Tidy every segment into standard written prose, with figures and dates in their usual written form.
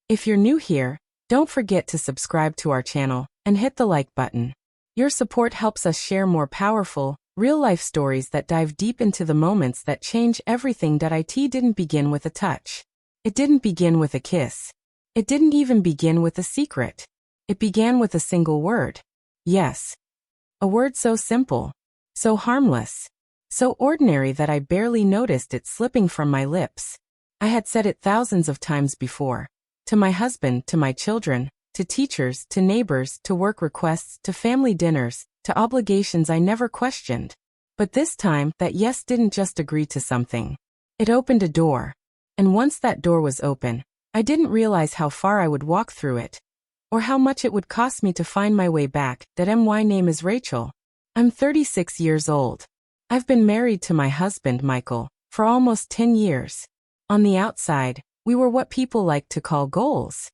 If you're new here, don't forget to subscribe to our channel and hit the like button. Your support helps us share more powerful, real-life stories that dive deep into the moments that change everything. It didn't begin with a touch. It didn't begin with a kiss. It didn't even begin with a secret. It began with a single word. Yes. A word so simple, so harmless, so ordinary that I barely noticed it slipping from my lips. I had said it thousands of times before. To my husband, to my children, to teachers, to neighbors, to work requests, to family dinners, to obligations I never questioned. But this time, that yes didn't just agree to something. It opened a door. And once that door was open, I didn't realize how far I would walk through it, or how much it would cost me to find my way back. My name is Rachel. I'm 36 years old. I've been married to my husband, Michael, for almost 10 years. On the outside, we were what people like to call goals.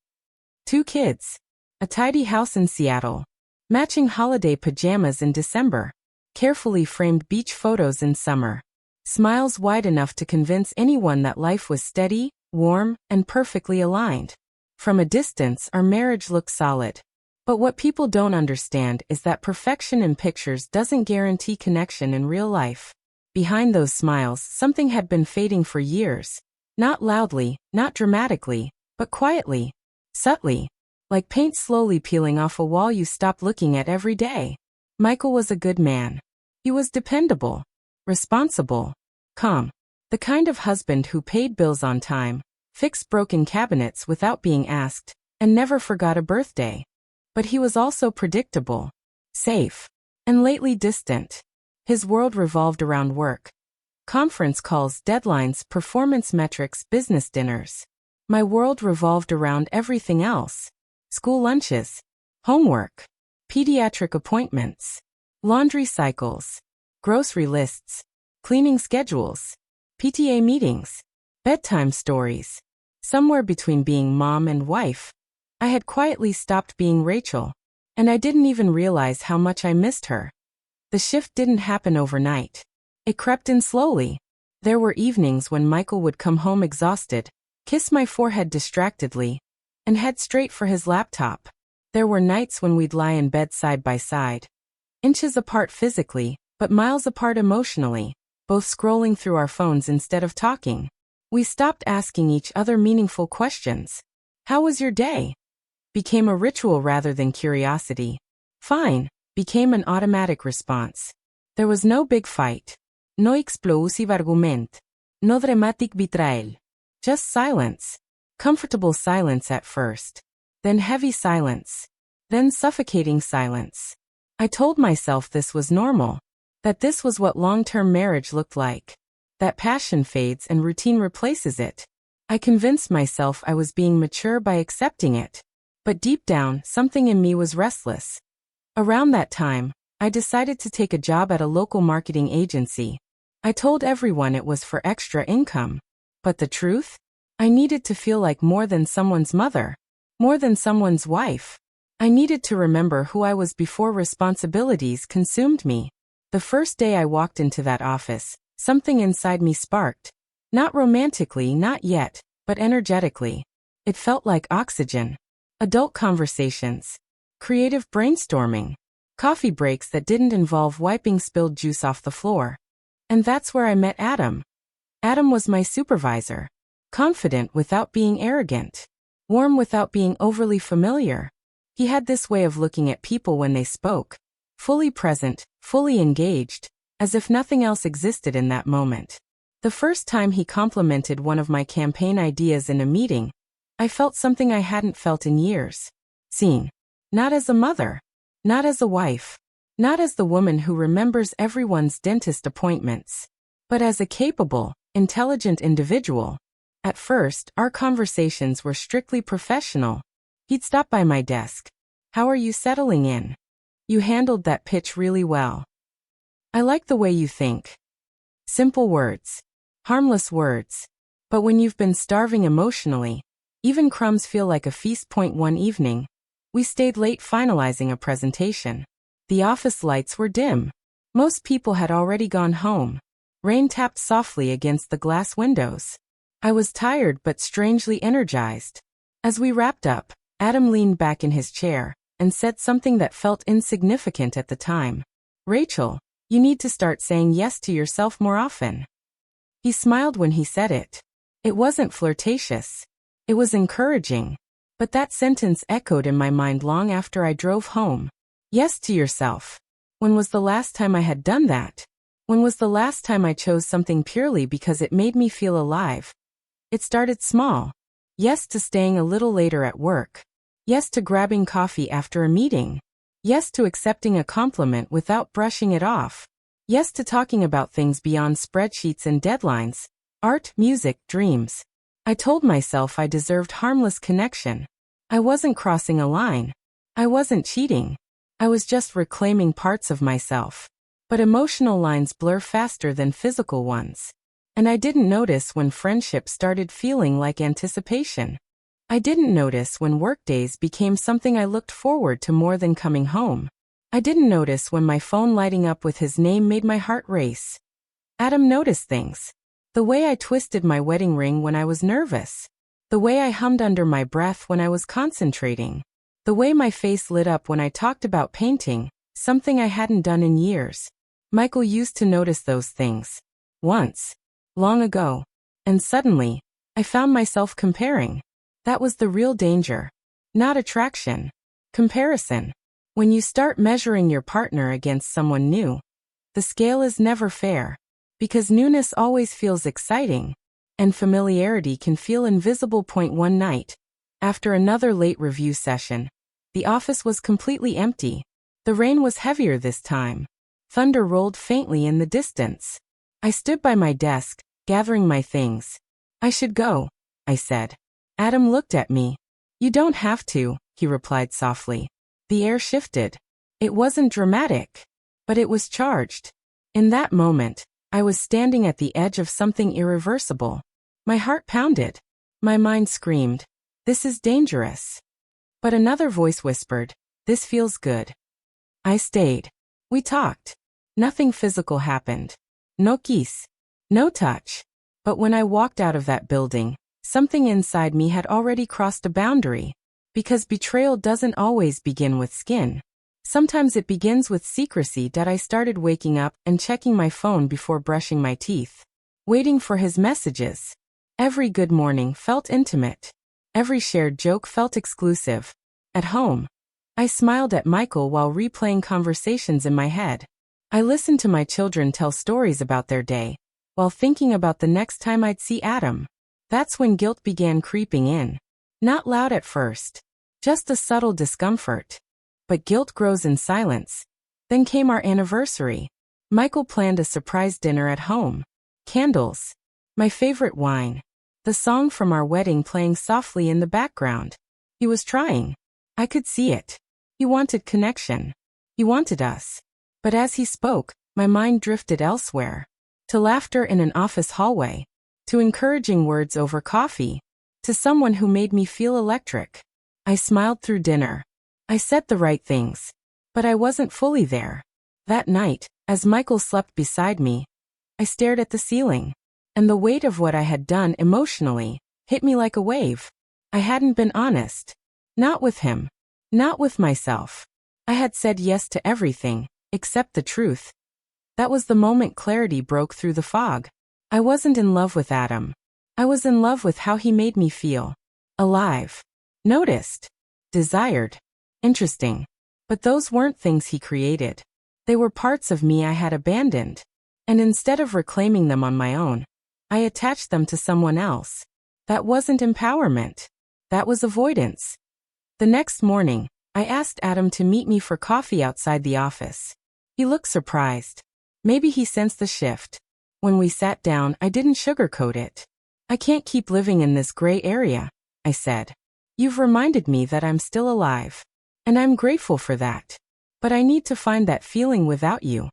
2 kids, a tidy house in Seattle, matching holiday pajamas in December, carefully framed beach photos in summer, smiles wide enough to convince anyone that life was steady, warm, and perfectly aligned. From a distance, our marriage looked solid. But what people don't understand is that perfection in pictures doesn't guarantee connection in real life. Behind those smiles, something had been fading for years. Not loudly, not dramatically, but quietly, subtly, like paint slowly peeling off a wall you stop looking at every day. Michael was a good man. He was dependable, responsible, calm, the kind of husband who paid bills on time, fixed broken cabinets without being asked, and never forgot a birthday. But he was also predictable, safe, and lately distant. His world revolved around work. Conference calls, deadlines, performance metrics, business dinners. My world revolved around everything else. School lunches, homework, pediatric appointments, laundry cycles, grocery lists, cleaning schedules, PTA meetings, bedtime stories. Somewhere between being mom and wife, I had quietly stopped being Rachel, and I didn't even realize how much I missed her. The shift didn't happen overnight. It crept in slowly. There were evenings when Michael would come home exhausted, kiss my forehead distractedly, and head straight for his laptop. There were nights when we'd lie in bed side by side, inches apart physically, but miles apart emotionally, both scrolling through our phones instead of talking. We stopped asking each other meaningful questions. How was your day? Became a ritual rather than curiosity. Fine became an automatic response. There was no big fight. No explosive argument. No dramatic betrayal. Just silence. Comfortable silence at first. Then heavy silence. Then suffocating silence. I told myself this was normal. That this was what long-term marriage looked like. That passion fades and routine replaces it. I convinced myself I was being mature by accepting it. But deep down, something in me was restless. Around that time, I decided to take a job at a local marketing agency. I told everyone it was for extra income. But the truth? I needed to feel like more than someone's mother. More than someone's wife. I needed to remember who I was before responsibilities consumed me. The first day I walked into that office, something inside me sparked. Not romantically, not yet, but energetically. It felt like oxygen. Adult conversations. Creative brainstorming. Coffee breaks that didn't involve wiping spilled juice off the floor. And that's where I met Adam. Adam was my supervisor. Confident without being arrogant. Warm without being overly familiar. He had this way of looking at people when they spoke. Fully present, fully engaged, as if nothing else existed in that moment. The first time he complimented one of my campaign ideas in a meeting, I felt something I hadn't felt in years. Seen. Not as a mother. Not as a wife. Not as the woman who remembers everyone's dentist appointments. But as a capable, intelligent individual. At first, our conversations were strictly professional. He'd stop by my desk. How are you settling in? You handled that pitch really well. I like the way you think. Simple words. Harmless words. But when you've been starving emotionally, even crumbs feel like a feast. One evening, we stayed late finalizing a presentation. The office lights were dim. Most people had already gone home. Rain tapped softly against the glass windows. I was tired but strangely energized. As we wrapped up, Adam leaned back in his chair and said something that felt insignificant at the time. Rachel, you need to start saying yes to yourself more often. He smiled when he said it. It wasn't flirtatious. It was encouraging. But that sentence echoed in my mind long after I drove home. Yes to yourself. When was the last time I had done that? When was the last time I chose something purely because it made me feel alive? It started small. Yes to staying a little later at work. Yes to grabbing coffee after a meeting. Yes to accepting a compliment without brushing it off. Yes to talking about things beyond spreadsheets and deadlines. Art, music, dreams. I told myself I deserved harmless connection. I wasn't crossing a line. I wasn't cheating. I was just reclaiming parts of myself. But emotional lines blur faster than physical ones. And I didn't notice when friendship started feeling like anticipation. I didn't notice when workdays became something I looked forward to more than coming home. I didn't notice when my phone lighting up with his name made my heart race. Adam noticed things. The way I twisted my wedding ring when I was nervous. The way I hummed under my breath when I was concentrating. The way my face lit up when I talked about painting, something I hadn't done in years. Michael used to notice those things. Once. Long ago. And suddenly, I found myself comparing. That was the real danger. Not attraction. Comparison. When you start measuring your partner against someone new, the scale is never fair. Because newness always feels exciting, and familiarity can feel invisible. One night, after another late review session, the office was completely empty. The rain was heavier this time. Thunder rolled faintly in the distance. I stood by my desk, gathering my things. I should go, I said. Adam looked at me. You don't have to, he replied softly. The air shifted. It wasn't dramatic, but it was charged. In that moment, I was standing at the edge of something irreversible. My heart pounded. My mind screamed, this is dangerous. But another voice whispered, this feels good. I stayed. We talked. Nothing physical happened. No kiss. No touch. But when I walked out of that building, something inside me had already crossed a boundary. Because betrayal doesn't always begin with skin. Sometimes it begins with secrecy. That I started waking up and checking my phone before brushing my teeth. Waiting for his messages. Every good morning felt intimate. Every shared joke felt exclusive. At home, I smiled at Michael while replaying conversations in my head. I listened to my children tell stories about their day, while thinking about the next time I'd see Adam. That's when guilt began creeping in. Not loud at first. Just a subtle discomfort. But guilt grows in silence. Then came our anniversary. Michael planned a surprise dinner at home. Candles. My favorite wine. The song from our wedding playing softly in the background. He was trying. I could see it. He wanted connection. He wanted us. But as he spoke, my mind drifted elsewhere. To laughter in an office hallway. To encouraging words over coffee. To someone who made me feel electric. I smiled through dinner. I said the right things. But I wasn't fully there. That night, as Michael slept beside me, I stared at the ceiling. And the weight of what I had done emotionally hit me like a wave. I hadn't been honest. Not with him. Not with myself. I had said yes to everything, except the truth. That was the moment clarity broke through the fog. I wasn't in love with Adam. I was in love with how he made me feel. Alive. Noticed. Desired. Interesting. But those weren't things he created. They were parts of me I had abandoned. And instead of reclaiming them on my own, I attached them to someone else. That wasn't empowerment. That was avoidance. The next morning, I asked Adam to meet me for coffee outside the office. He looked surprised. Maybe he sensed the shift. When we sat down, I didn't sugarcoat it. I can't keep living in this gray area, I said. You've reminded me that I'm still alive. And I'm grateful for that. But I need to find that feeling without you.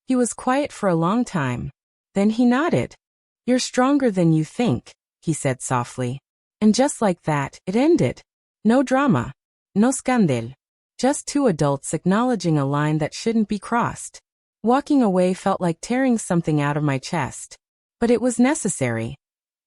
He was quiet for a long time. Then he nodded. You're stronger than you think, he said softly. And just like that, it ended. No drama. No scandal. Just two adults acknowledging a line that shouldn't be crossed. Walking away felt like tearing something out of my chest. But it was necessary.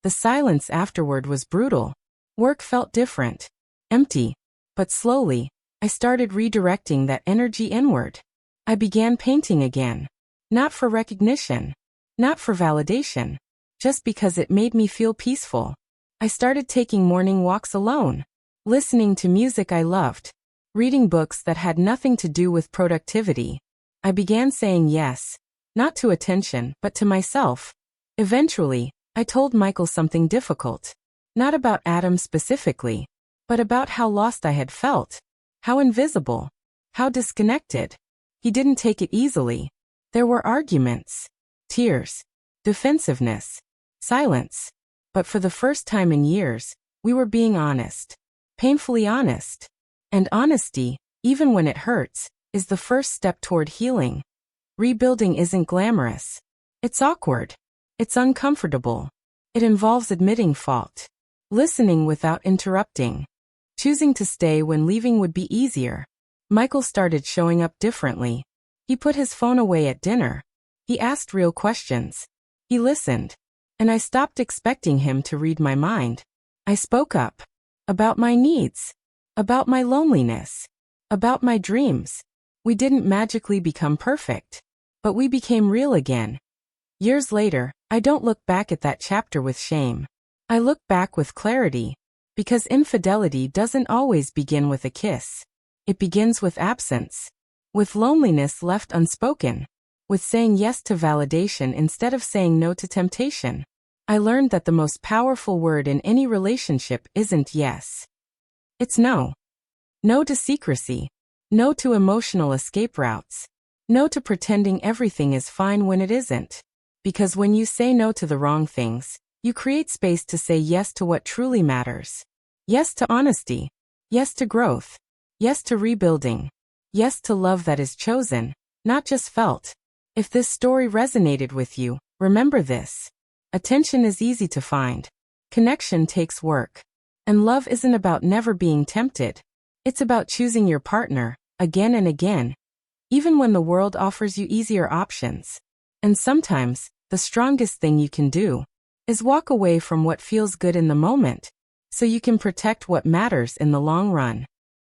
The silence afterward was brutal. Work felt different. Empty. But slowly, I started redirecting that energy inward. I began painting again. Not for recognition. Not for validation. Just because it made me feel peaceful. I started taking morning walks alone. Listening to music I loved. Reading books that had nothing to do with productivity. I began saying yes. Not to attention, but to myself. Eventually, I told Michael something difficult. Not about Adam specifically, but about how lost I had felt. How invisible. How disconnected. He didn't take it easily. There were arguments. Tears. Defensiveness. Silence. But for the first time in years, we were being honest. Painfully honest. And honesty, even when it hurts, is the first step toward healing. Rebuilding isn't glamorous. It's awkward. It's uncomfortable. It involves admitting fault. Listening without interrupting. Choosing to stay when leaving would be easier. Michael started showing up differently. He put his phone away at dinner. He asked real questions. He listened. And I stopped expecting him to read my mind. I spoke up. About my needs. About my loneliness. About my dreams. We didn't magically become perfect. But we became real again. Years later, I don't look back at that chapter with shame. I look back with clarity. Because infidelity doesn't always begin with a kiss. It begins with absence. With loneliness left unspoken. With saying yes to validation instead of saying no to temptation. I learned that the most powerful word in any relationship isn't yes. It's no. No to secrecy. No to emotional escape routes. No to pretending everything is fine when it isn't. Because when you say no to the wrong things, you create space to say yes to what truly matters. Yes to honesty. Yes to growth. Yes to rebuilding. Yes to love that is chosen, not just felt. If this story resonated with you, remember this. Attention is easy to find. Connection takes work. And love isn't about never being tempted. It's about choosing your partner, again and again. Even when the world offers you easier options. And sometimes, the strongest thing you can do is walk away from what feels good in the moment, so you can protect what matters in the long run.